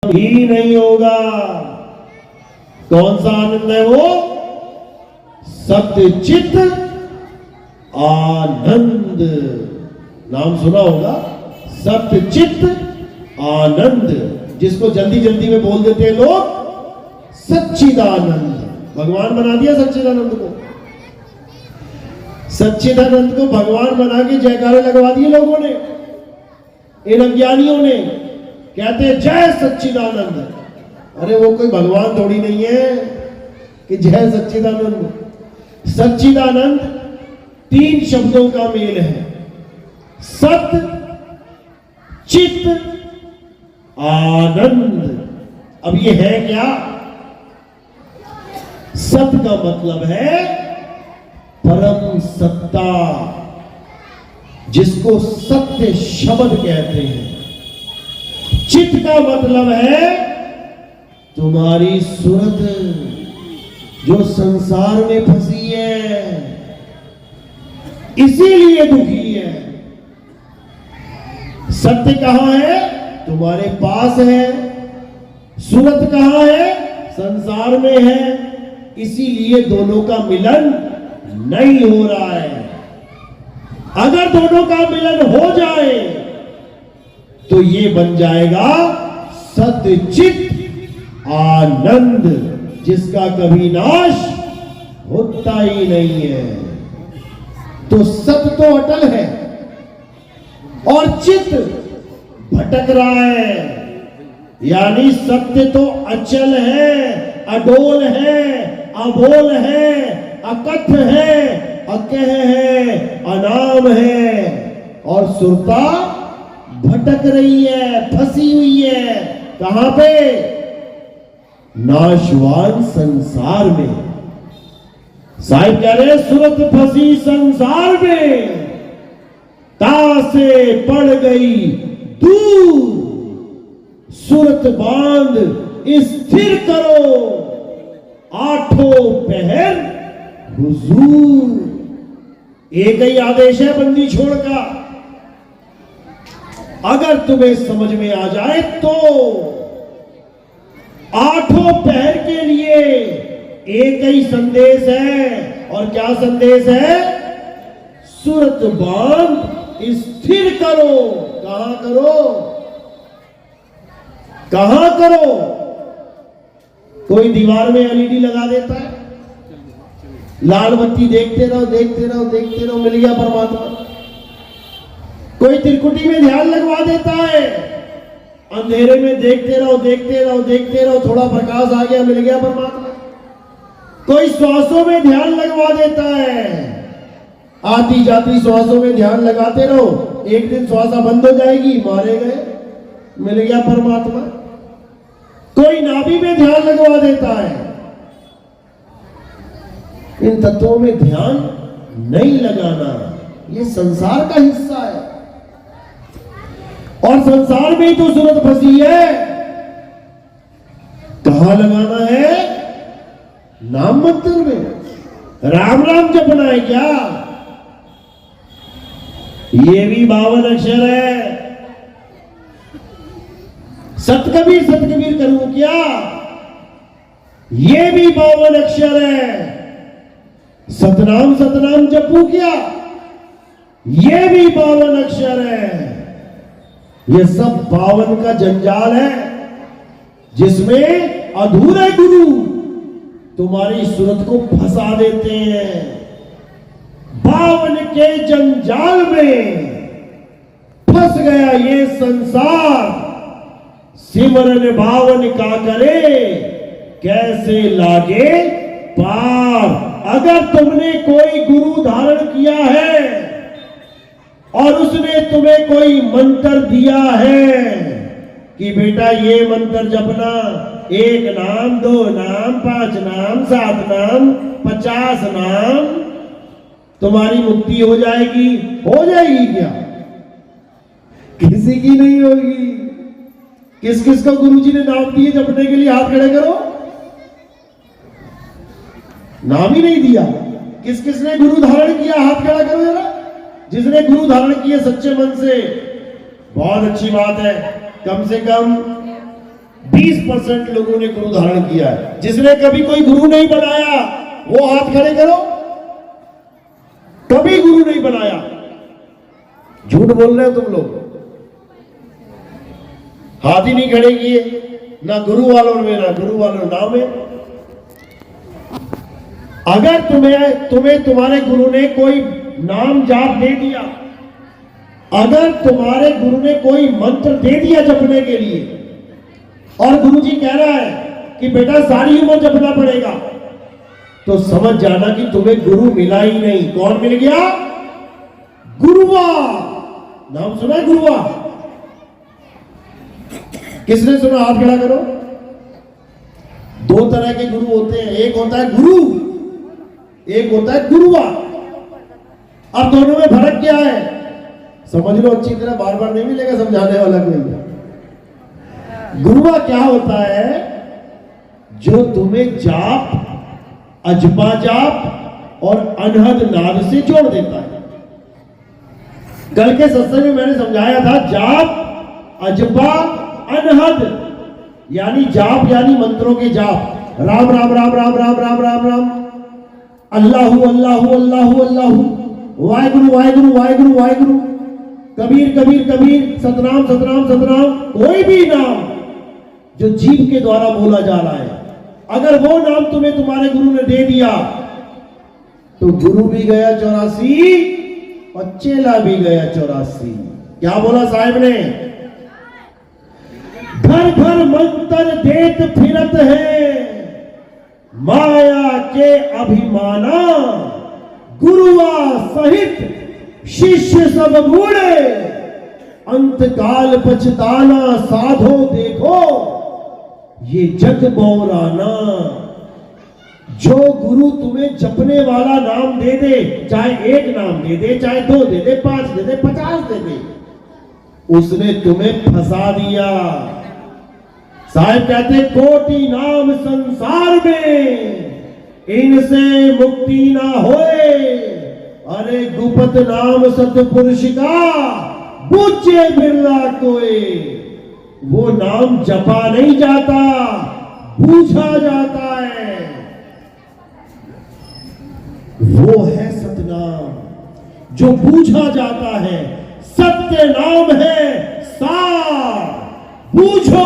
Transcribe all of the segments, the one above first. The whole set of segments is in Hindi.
भी नहीं होगा। कौन सा आनंद है वो? सत्य चित्त आनंद। नाम सुना होगा, सत्य चित्त आनंद, जिसको जल्दी जल्दी में बोल देते हैं लोग सच्चिदानंद। भगवान बना दिया सच्चिदानंद को। सच्चिदानंद को भगवान बना के जयकारे लगवा दिए लोगों ने, इन अज्ञानियों ने। कहते हैं जय सच्चिदानंद। अरे वो कोई भगवान थोड़ी नहीं है कि जय सच्चिदानंद। सच्चिदानंद 3 शब्दों का मेल है, सत्य चित्त आनंद। अब ये है क्या? सत्य का मतलब है परम सत्ता, जिसको सत्य शब्द कहते हैं। चित्त का मतलब है तुम्हारी सूरत, जो संसार में फंसी है, इसीलिए दुखी है। सत्य कहां है? तुम्हारे पास है। सूरत कहां है? संसार में है। इसीलिए दोनों का मिलन नहीं हो रहा है। अगर दोनों का मिलन हो जाए तो ये बन जाएगा सत्य चित्त आनंद, जिसका कभी नाश होता ही नहीं है। तो सत्य तो अटल है और चित्त भटक रहा है। यानी सत्य तो अचल है, अडोल है, अबोल है, अकथ है, अकह है, अनाम है, और सुरता भटक रही है, फंसी हुई है। कहां पे? नाशवान संसार में। साहिब कह रहे सुरत फंसी संसार में, तासे पड़ गई दूर, सुरत बांध स्थिर करो, आठों पहर हुजूर। एक ही आदेश है बंदी छोड़ का। अगर तुम्हें समझ में आ जाए तो आठों पहर के लिए एक ही संदेश है। और क्या संदेश है? सूरत बांध स्थिर करो। कहां करो? कहां करो? कोई दीवार में एलईडी लगा देता है, लाल बत्ती देखते रहो, देखते रहो, देखते रहो, मिल गया परमात्मा। कोई त्रिकुटी में ध्यान लगवा देता है, अंधेरे में देखते रहो, देखते रहो, देखते रहो, थोड़ा प्रकाश आ गया, मिल गया परमात्मा। कोई श्वासों में ध्यान लगवा देता है, आती जाती श्वासों में ध्यान लगाते रहो, एक दिन श्वासा बंद हो जाएगी, मारे गए, मिल गया परमात्मा। कोई नाभि में ध्यान लगवा देता है। इन तत्वों में ध्यान नहीं लगाना, ये संसार का हिस्सा है। और संसार में ही तो सूरत फंसी है। कहां लगाना है? नाम मंत्र में। राम राम जपना है क्या? ये भी 52 अक्षर है। सतकबीर सतकबीर करूं क्या? ये भी 52 अक्षर है। सतनाम सतनाम जपू क्या? ये भी 52 अक्षर है। ये सब 52 का जंजाल है, जिसमें अधूरे गुरु तुम्हारी सूरत को फंसा देते हैं। 52 के जंजाल में फंस गया ये संसार। सिमरन 52 का करे, कैसे लागे पार। अगर तुमने कोई गुरु धारण किया है और उसने तुम्हें कोई मंत्र दिया है कि बेटा ये मंत्र जपना, 1 नाम, 2 नाम, 5 नाम, 7 नाम, 50 नाम, तुम्हारी मुक्ति हो जाएगी। हो जाएगी क्या? किसी की नहीं होगी। किस किस को गुरुजी ने नाम दिए जपने के लिए? हाथ खड़े करो। नाम ही नहीं दिया। किस किसने गुरु धारण किया? हाथ खड़ा करो जरा। जिसने गुरु धारण किए सच्चे मन से, बहुत अच्छी बात है। कम से कम 20% लोगों ने गुरु धारण किया है। जिसने कभी कोई गुरु नहीं बनाया वो हाथ खड़े करो। कभी गुरु नहीं बनाया। झूठ बोल रहे हो तुम लोग। हाथ ही नहीं खड़े किए, ना गुरु वालों में ना गुरु वालों नाम में। अगर तुम्हें तुम्हारे गुरु ने कोई नाम जाप दे दिया, अगर तुम्हारे गुरु ने कोई मंत्र दे दिया जपने के लिए, और गुरु जी कह रहा है कि बेटा सारी उम्र जपना पड़ेगा, तो समझ जाना कि तुम्हें गुरु मिला ही नहीं। कौन मिल गया? गुरुआ। नाम सुना है गुरुआ? किसने सुना? हाथ खड़ा करो। दो तरह के गुरु होते हैं, एक होता है गुरु, एक होता है गुरुआ। अब दोनों में फर्क क्या है समझ लो अच्छी तरह, बार बार नहीं मिलेगा समझाने वाला कोई। गुरुआ क्या होता है? जो तुम्हें जाप, अजपा जाप और अनहद नाद से जोड़ देता है। कल के सत्संग में मैंने समझाया था, जाप, अजपा, अनहद यानी जाप यानी मंत्रों के जाप। राम राम राम राम राम राम राम राम, अल्लाहु अल्लाहु अल्लाहु अल्लाहु, वाहेगुरु वाहेगुरु वाहेगुरु वाहेगुरु, कबीर कबीर कबीर, सतनाम सतनाम सतनाम। कोई भी नाम जो जीव के द्वारा बोला जा रहा है, अगर वो नाम तुम्हें तुम्हारे गुरु ने दे दिया तो गुरु भी गया 84 और चेला भी गया 84। क्या बोला साहब ने? घर घर मंत्र देत फिरत है, माया के अभिमाना, गुरुआ सहित शिष्य सब बूढ़े, अंतकाल पछताना, साधो देखो ये जग बौराना। जो गुरु तुम्हें जपने वाला नाम दे दे, चाहे एक नाम दे दे, चाहे 2 दे दे, 5 दे दे, 50 दे दे, उसने तुम्हें फंसा दिया। साहिब कहते कोटि नाम संसार में, इनसे मुक्ति ना होए, अरे गुपत नाम सतपुरुष का, बूझे बिरला कोई। वो नाम जपा नहीं जाता, बूझा जाता है। वो है सतनाम जो बूझा जाता है। सत्य नाम है सार, बूझो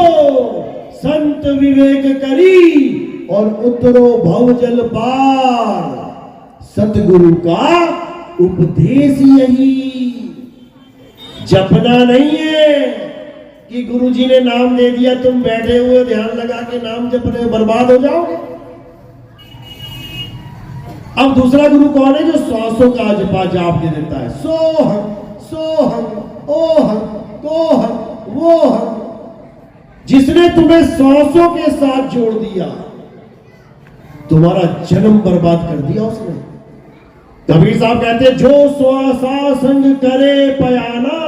संत विवेक करी और उतरो भव जल पार। सतगुरु का उपदेश यही। जपना नहीं है कि गुरुजी ने नाम दे दिया, तुम बैठे हुए ध्यान लगा के नाम जप रहे हो, बर्बाद हो जाओगे। अब दूसरा गुरु कौन है? जो श्वासों का जपा जाप दे देता है। सोहम सोहम ओहम कोहम वोहम। जिसने तुम्हें श्वासों के साथ जोड़ दिया, तुम्हारा जन्म बर्बाद कर दिया उसने। कबीर साहब कहते जो श्वासा संग करे पयाना,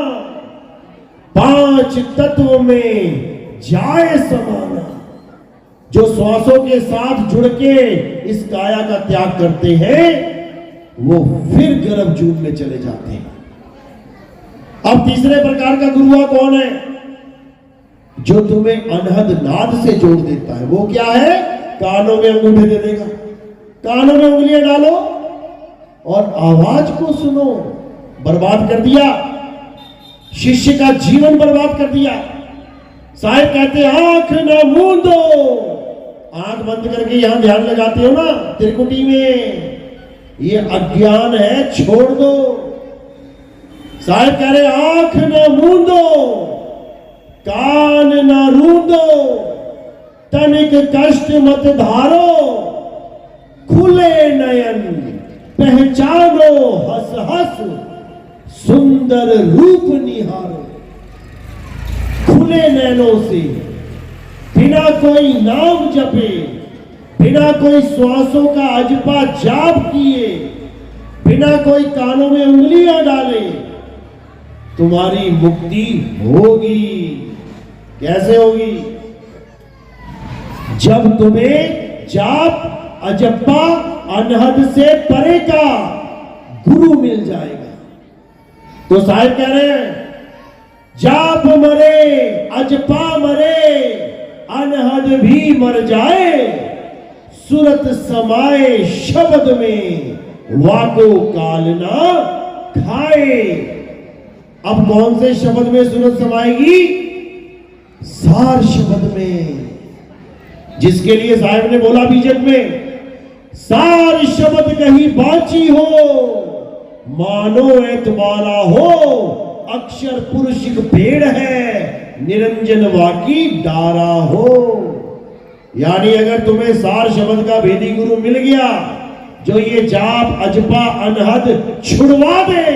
5 तत्व में जाए समाना। जो श्वासों के साथ जुड़ के इस काया का त्याग करते हैं, वो फिर गर्भ जून में चले जाते हैं। अब तीसरे प्रकार का गुरुआ कौन है? जो तुम्हें अनहद नाद से जोड़ देता है। वो क्या है? कानों में अंगूठे दे देगा, कानों में उंगलियां डालो और आवाज को सुनो। बर्बाद कर दिया, शिष्य का जीवन बर्बाद कर दिया। साहिब कहते आंख न मूंदो। आंख बंद करके यहां ध्यान लगाते हो ना त्रिकुटी में, ये अज्ञान है, छोड़ दो। साहिब कह रहे आंख न मूंदो, कान न रूंदो, तनिक कष्ट मत धारो, खुले नयन पहचानो हंस हंस, सुंदर रूप निहारो। खुले नैनों से, बिना कोई नाम जपे, बिना कोई श्वासों का अजपा जाप किए, बिना कोई कानों में उंगलियां डाले, तुम्हारी मुक्ति होगी। कैसे होगी? जब तुम्हें जाप, अजपा, अनहद से परे का गुरु मिल जाएगा। तो साहिब कह रहे हैं जाप मरे, अजपा मरे, भी मर जाए, सूरत समाए शब्द में, वाको काल ना खाए। अब कौन से शब्द में सूरत समाएगी? सार शब्द में, जिसके लिए साहब ने बोला बीजक में, सार शब्द कहीं बाची हो, मानो एतबारा हो, अक्षर पुरुषिक पेड़ है, निरंजन वाकी डारा हो। यानी अगर तुम्हें सार शब्द का भेदी गुरु मिल गया, जो ये जाप अजपा अनहद छुड़वा दे,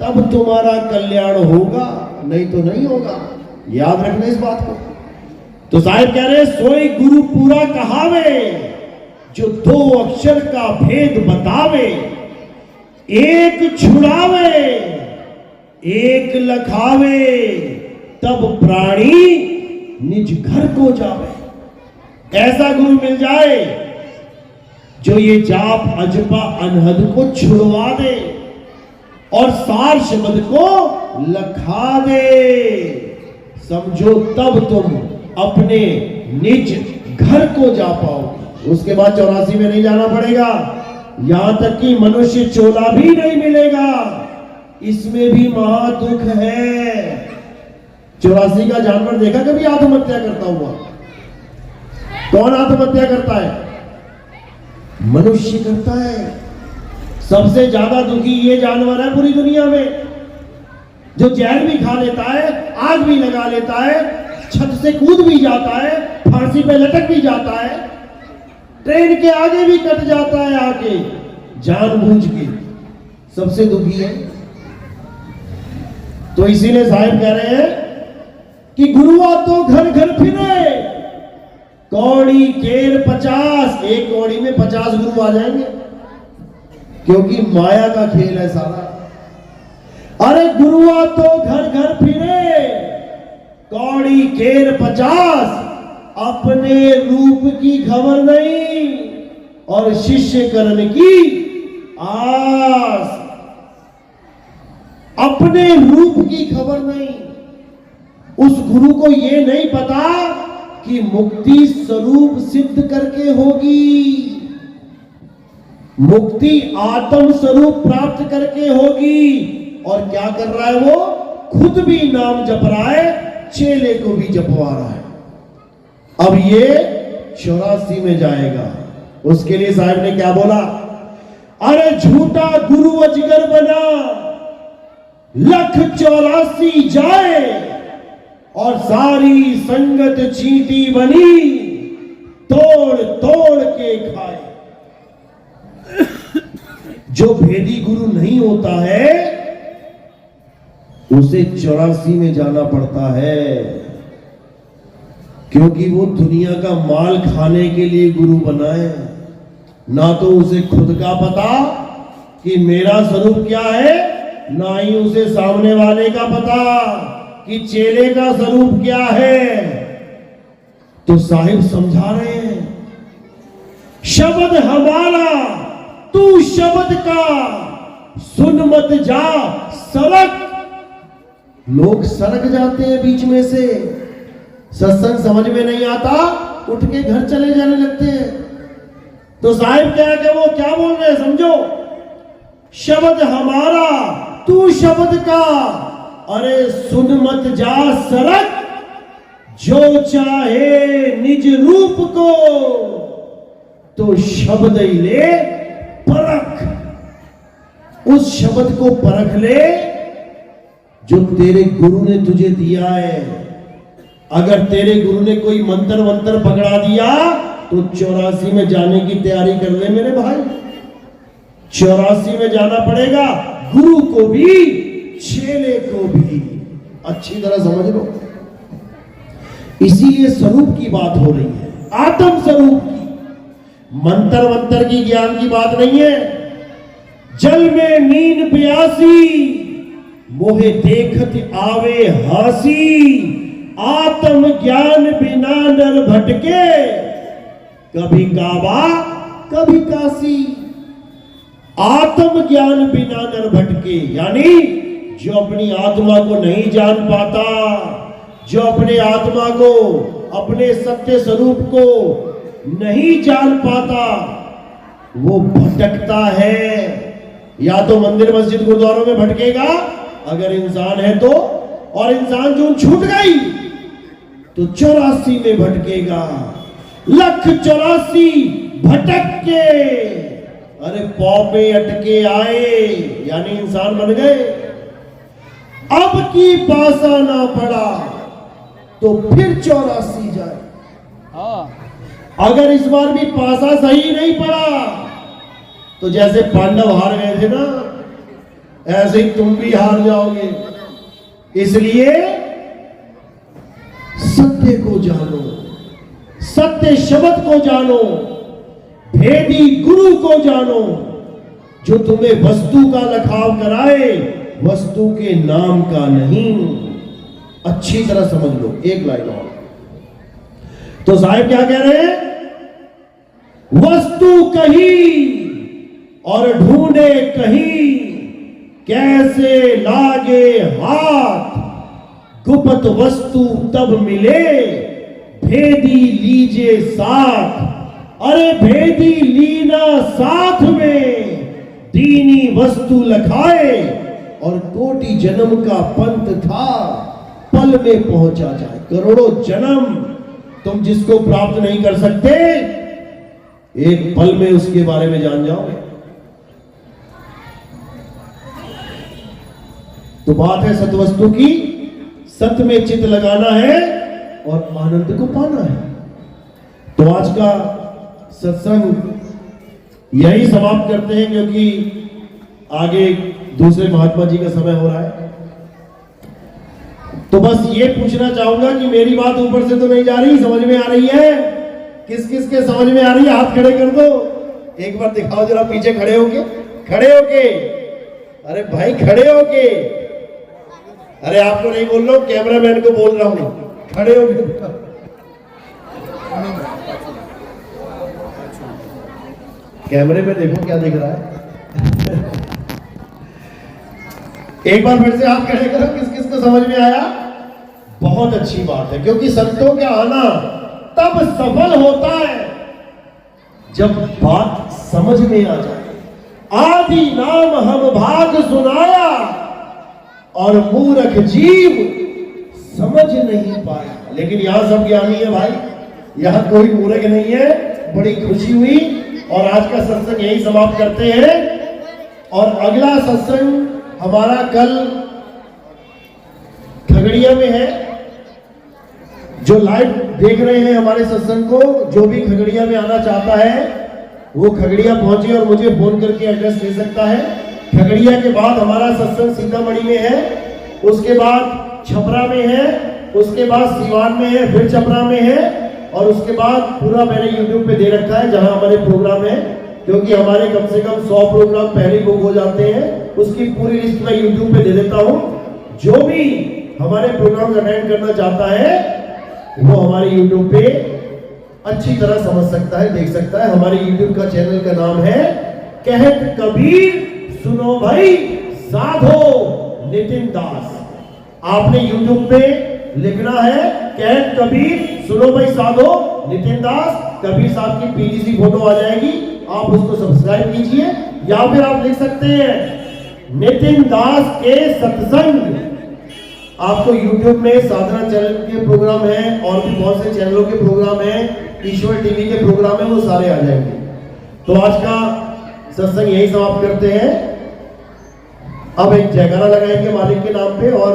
तब तुम्हारा कल्याण होगा, नहीं तो नहीं होगा। याद रखना इस बात को। तो साहिब कह रहे, सोई गुरु पूरा कहावे, जो दो अक्षर का भेद बतावे, एक छुड़ावे एक लखावे, तब प्राणी निज घर को जावे। ऐसा गुरु मिल जाए जो ये जाप अजपा अनहद को छुड़वा दे और सार शब्द को लखा दे, समझो तब तुम अपने निज घर को जा पाओगे। उसके बाद 84 में नहीं जाना पड़ेगा, यहां तक कि मनुष्य चोला भी नहीं मिलेगा, इसमें भी महा दुख है। 84 का जानवर देखा कभी आत्महत्या करता हुआ? कौन आत्महत्या करता है? मनुष्य करता है। सबसे ज्यादा दुखी ये जानवर है पूरी दुनिया में, जो जहर भी खा लेता है, आग भी लगा लेता है, छत से कूद भी जाता है, फांसी पे लटक भी जाता है, ट्रेन के आगे भी कट जाता है आके जानबूझ के, सबसे दुखी है। तो इसीलिए साहिब कह रहे हैं कि गुरुआ तो घर घर फिरे, कौड़ी केर 50, एक कौड़ी में 50 गुरु आ जाएंगे, क्योंकि माया का खेल है सारा। अरे गुरुआ तो घर घर फिरे, कौड़ी केर 50, अपने रूप की खबर नहीं और शिष्य करण की आस। अपने रूप की खबर नहीं, उस गुरु को ये नहीं पता कि मुक्ति स्वरूप सिद्ध करके होगी, मुक्ति आत्म स्वरूप प्राप्त करके होगी। और क्या कर रहा है वो? खुद भी नाम जप रहा है, चेले को भी जपवा रहा है। अब ये 84 में जाएगा। उसके लिए साहब ने क्या बोला? अरे झूठा गुरु अजगर बना, लख 84 जाए और सारी संगत चींटी बनी, तोड़ तोड़ के खाए। जो भेदी गुरु नहीं होता है उसे 84 में जाना पड़ता है, क्योंकि वो दुनिया का माल खाने के लिए गुरु बना है। ना तो उसे खुद का पता कि मेरा स्वरूप क्या है, ना ही उसे सामने वाले का पता कि चेले का स्वरूप क्या है। तो साहिब समझा रहे हैं, शब्द हमारा तू शब्द का, सुन मत जा सरक। लोग सरक जाते हैं बीच में से, सत्संग समझ में नहीं आता, उठ के घर चले जाने लगते हैं। तो साहिब क्या है कि वो क्या बोल रहे हैं समझो, शब्द हमारा तू शब्द का, अरे सुन मत जा सरक, जो चाहे निज रूप को तो शब्द ही ले परख। उस शब्द को परख ले जो तेरे गुरु ने तुझे दिया है। अगर तेरे गुरु ने कोई मंत्र वंत्र पकड़ा दिया तो 84 में जाने की तैयारी कर ले मेरे भाई। 84 में जाना पड़ेगा, गुरु को भी चेले को भी। अच्छी तरह समझ लो, इसीलिए स्वरूप की बात हो रही है, आत्म स्वरूप की, मंत्र वंत्र की ज्ञान की बात नहीं है। जल में नींद प्यासी, मोहे देखत आवे हासी, आत्म ज्ञान बिना नर भटके, कभी काबा कभी काशी। आत्म ज्ञान बिना नर भटके, यानी जो अपनी आत्मा को नहीं जान पाता, जो अपने आत्मा को अपने सत्य स्वरूप को नहीं जान पाता, वो भटकता है। या तो मंदिर मस्जिद गुरुद्वारों में भटकेगा अगर इंसान है तो, और इंसान जो छूट गई तो 84 में भटकेगा। 1,84,000 भटक के अरे पौ पे अटके आए, यानी इंसान बन गए। अब की पासा ना पड़ा तो फिर 84 जाए। अगर इस बार भी पासा सही नहीं पड़ा तो जैसे पांडव हार गए थे ना, ऐसे ही तुम भी हार जाओगे। इसलिए सत्य को जानो, सत्य शब्द को जानो, भेदी गुरु को जानो, जो तुम्हें वस्तु का लखाव कराए, वस्तु के नाम का नहीं। अच्छी तरह समझ लो। एक लाइन और। तो साहिब क्या कह रहे हैं? वस्तु कहीं और ढूंढे कहीं, कैसे लागे हाथ, गुप्त वस्तु तब मिले, भेदी लीजे साथ। अरे भेदी लीना साथ में, दीनी वस्तु लखाए, और कोटि जन्म का पंथ था, पल में पहुंचा जाए। करोड़ों जन्म तुम जिसको प्राप्त नहीं कर सकते, एक पल में उसके बारे में जान जाओगे। तो बात है सत्वस्तु की, सत्य में चित्त लगाना है और आनंद को पाना है। तो आज का सत्संग यही समाप्त करते हैं, क्योंकि आगे दूसरे महात्मा जी का समय हो रहा है। तो बस ये पूछना चाहूंगा कि मेरी बात ऊपर से तो नहीं जा रही, समझ में आ रही है? किस किस के समझ में आ रही है? हाथ खड़े कर दो। एक बार दिखाओ जरा, पीछे खड़े होके, खड़े होके। अरे भाई खड़े होके। अरे आपको नहीं बोल रहा हूं, कैमरामैन को बोल रहा हूं, खड़े होके। कैमरे में देखो क्या दिख रहा है। एक बार फिर से हाथ खड़े करो, किस किस को समझ में आया? बहुत अच्छी बात है, क्योंकि संतों का आना तब सफल होता है जब बात समझ में आ जाए। आदि नाम हम भाग सुनाया, और मूर्ख जीव समझ नहीं पाया। लेकिन यहां सब ज्ञानी है भाई, यहां कोई मूर्ख नहीं है। बड़ी खुशी हुई, और आज का सत्संग यही समाप्त करते हैं। और अगला सत्संग हमारा कल खगड़िया में है। जो लाइव देख रहे हैं हमारे सत्संग को, जो भी खगड़िया में आना चाहता है वो खगड़िया पहुंचे और मुझे फोन करके एड्रेस ले सकता है। खगड़िया के बाद हमारा सत्संग सीतामढ़ी में है, उसके बाद छपरा में है, उसके बाद सीवान में है, फिर छपरा में है, और उसके बाद पूरा मैंने यूट्यूब पे दे रखा है जहां हमारे प्रोग्राम है। क्योंकि हमारे कम से कम 100 प्रोग्राम पहले बुक हो जाते हैं, उसकी पूरी लिस्ट मैं यूट्यूब पे दे देता हूं। जो भी हमारे प्रोग्राम अटेंड करना चाहता है वो हमारे यूट्यूब पे अच्छी तरह समझ सकता है, देख सकता है। हमारे यूट्यूब का चैनल का नाम है कहत कबीर सुनो भाई साधो नितिन दास। आपने यूट्यूब पे लिखना है कहत कबीर सुनो भाई साधो नितिन दास, कबीर साहब की पीली सी फोटो आ जाएगी, आप उसको सब्सक्राइब कीजिए। या फिर आप लिख सकते हैं नितिन दास के सत्संग। आपको YouTube में साधना चैनल के प्रोग्राम है, और भी बहुत से चैनलों के प्रोग्राम है, ईश्वर टीवी के प्रोग्राम है, वो सारे आ जाएंगे। तो आज का सत्संग यही समाप्त करते हैं। अब एक जयकारा लगाएंगे मालिक के नाम पे, और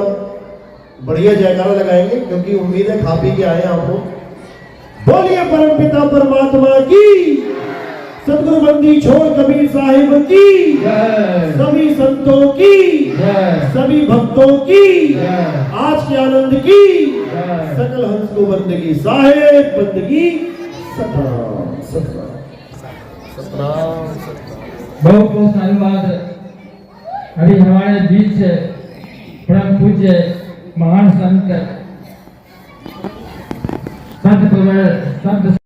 बढ़िया जयकारा लगाएंगे, क्योंकि उम्मीद है खा पी के आए आप लोग। बोलिए परमपिता परमात्मा की, सतगुरु बंदी छोड़ कबीर साहिब की, सभी संतों की, सभी भक्तों की, आज के आनंद की, सकल हंस को बंदगी साहिब बंदगी सतराम सतराम सतराम। बहुत बहुत धन्यवाद। अभी हमारे बीच परम पूज्य महान संत संत